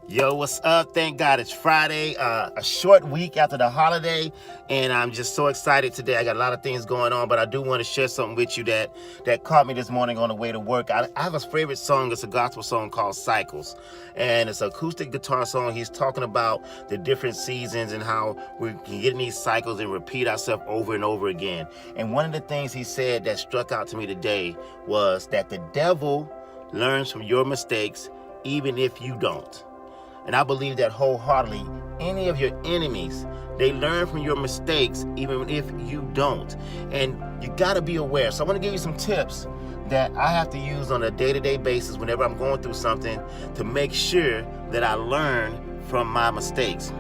Yo, what's up? Thank God it's Friday, a short week after the holiday, and I'm just so excited today. I got a lot of things going on, but I do want to share something with you that caught me this morning on the way to work. I have a favorite song. It's a gospel song called Cycles, and it's an acoustic guitar song. He's talking about the different seasons and how we can get in these cycles and repeat ourselves over and over again. And one of the things he said that struck out to me today was that the devil learns from your mistakes even if you don't. And I believe that wholeheartedly. Any of your enemies, they learn from your mistakes, even if you don't. And you got to be aware. So I want to give you some tips that I have to use on a day-to-day basis whenever I'm going through something to make sure that I learn from my mistakes.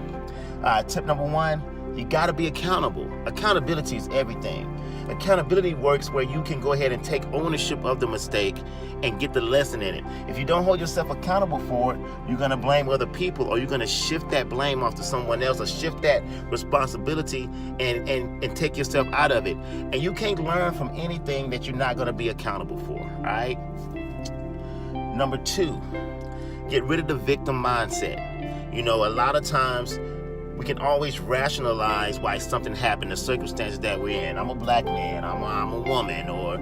Tip number one, you got to be accountable. Accountability is everything. Accountability works where you can go ahead and take ownership of the mistake and get the lesson in it. If you don't hold yourself accountable for it, you're going to blame other people, or you're going to shift that blame off to someone else, or shift that responsibility and take yourself out of it. And you can't learn from anything that you're not going to be accountable for, all right? Number two, get rid of the victim mindset. You know, a lot of times we can always rationalize why something happened, the circumstances that we're in. I'm a black man, I'm a woman, or,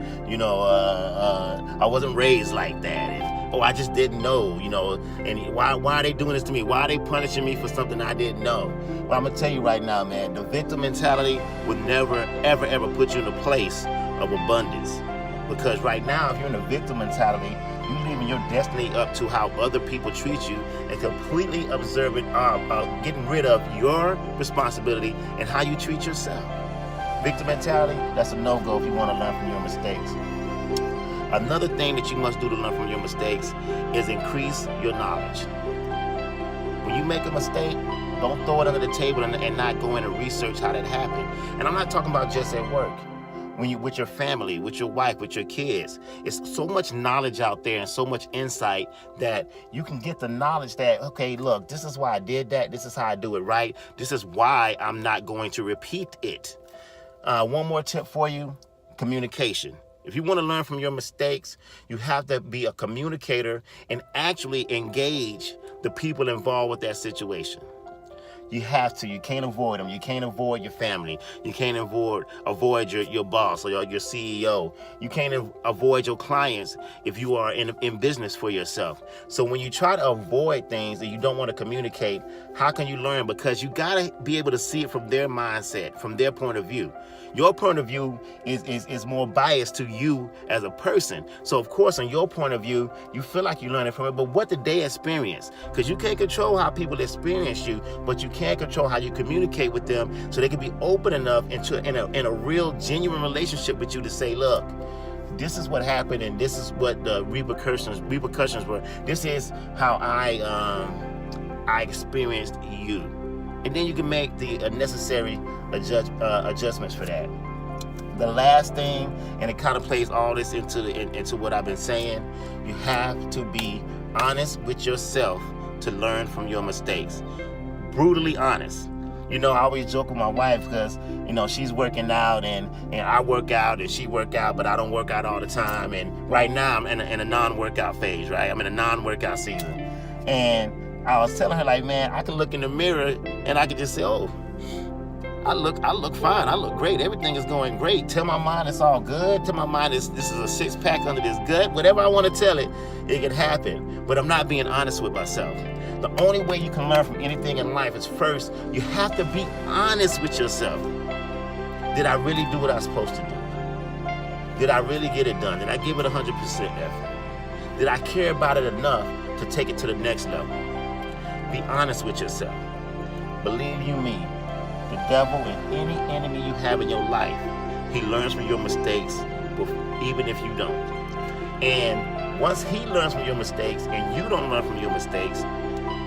I wasn't raised like that. And, I just didn't know, and why are they doing this to me? Why are they punishing me for something I didn't know? Well, I'm going to tell you right now, man, the victim mentality would never, ever, ever put you in a place of abundance. Because right now, if you're in a victim mentality, you're leaving your destiny up to how other people treat you and completely getting rid of your responsibility and how you treat yourself. Victim mentality, that's a no-go if you want to learn from your mistakes. Another thing that you must do to learn from your mistakes is increase your knowledge. When you make a mistake, don't throw it under the table and not go in and research how that happened. And I'm not talking about just at work. When you with your family, with your wife, with your kids, it's so much knowledge out there and so much insight that you can get the knowledge that, okay, look, this is why I did that. This is how I do it right. This is why I'm not going to repeat it. One more tip for you, communication. If you want to learn from your mistakes, you have to be a communicator and actually engage the people involved with that situation. You have to. You can't avoid them. You can't avoid your family. You can't avoid your boss or your CEO. You can't avoid your clients if you are in business for yourself. So when you try to avoid things that you don't want to communicate, how can you learn? Because you got to be able to see it from their mindset, from their point of view. Your point of view is more biased to you as a person. So of course, on your point of view, you feel like you're learning from it, but what did they experience? Because you can't control how people experience you, but you can control how you communicate with them so they can be open enough in a real, genuine relationship with you to say, look, this is what happened and this is what the repercussions were. This is how I experienced you. And then you can make the necessary adjustments for that. The last thing, and it kind of plays all this into what I've been saying, you have to be honest with yourself to learn from your mistakes. Brutally honest. I always joke with my wife because, she's working out and I work out and she work out, but I don't work out all the time. And right now I'm in a non-workout phase, right? I'm in a non-workout season. And I was telling her, like, man, I can look in the mirror and I can just say, oh, I look fine. I look great. Everything is going great. Tell my mind it's all good. Tell my mind this is a six-pack under this gut. Whatever I want to tell it, it can happen. But I'm not being honest with myself. The only way you can learn from anything in life is, first, you have to be honest with yourself. Did I really do what I was supposed to do? Did I really get it done? Did I give it 100% effort? Did I care about it enough to take it to the next level? Be honest with yourself. Believe you me, the devil and any enemy you have in your life, he learns from your mistakes, even if you don't. And once he learns from your mistakes and you don't learn from your mistakes,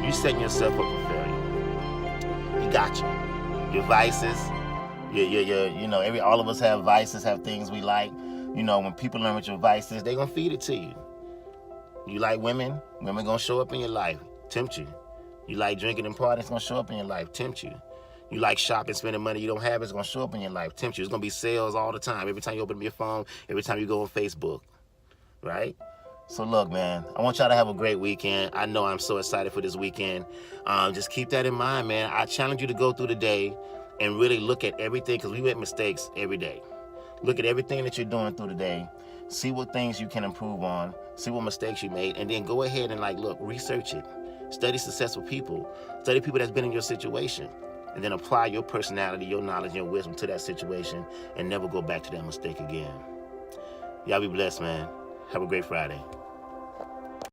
you're setting yourself up for failure. He got you. Your vices, all of us have vices, have things we like. When people learn what your vices, they're going to feed it to you. You like women going to show up in your life, tempt you. You like drinking and partying, it's going to show up in your life, tempt you. You like shopping, spending money you don't have, it's going to show up in your life, tempt you. It's going to be sales all the time. Every time you open up your phone, every time you go on Facebook, right? So look, man, I want y'all to have a great weekend. I know I'm so excited for this weekend. Just keep that in mind, man. I challenge you to go through the day and really look at everything, because we make mistakes every day. Look at everything that you're doing through the day. See what things you can improve on. See what mistakes you made, and then go ahead and research it. Study successful people. Study people that's been in your situation, and then apply your personality, your knowledge, your wisdom to that situation, and never go back to that mistake again. Y'all be blessed, man. Have a great Friday.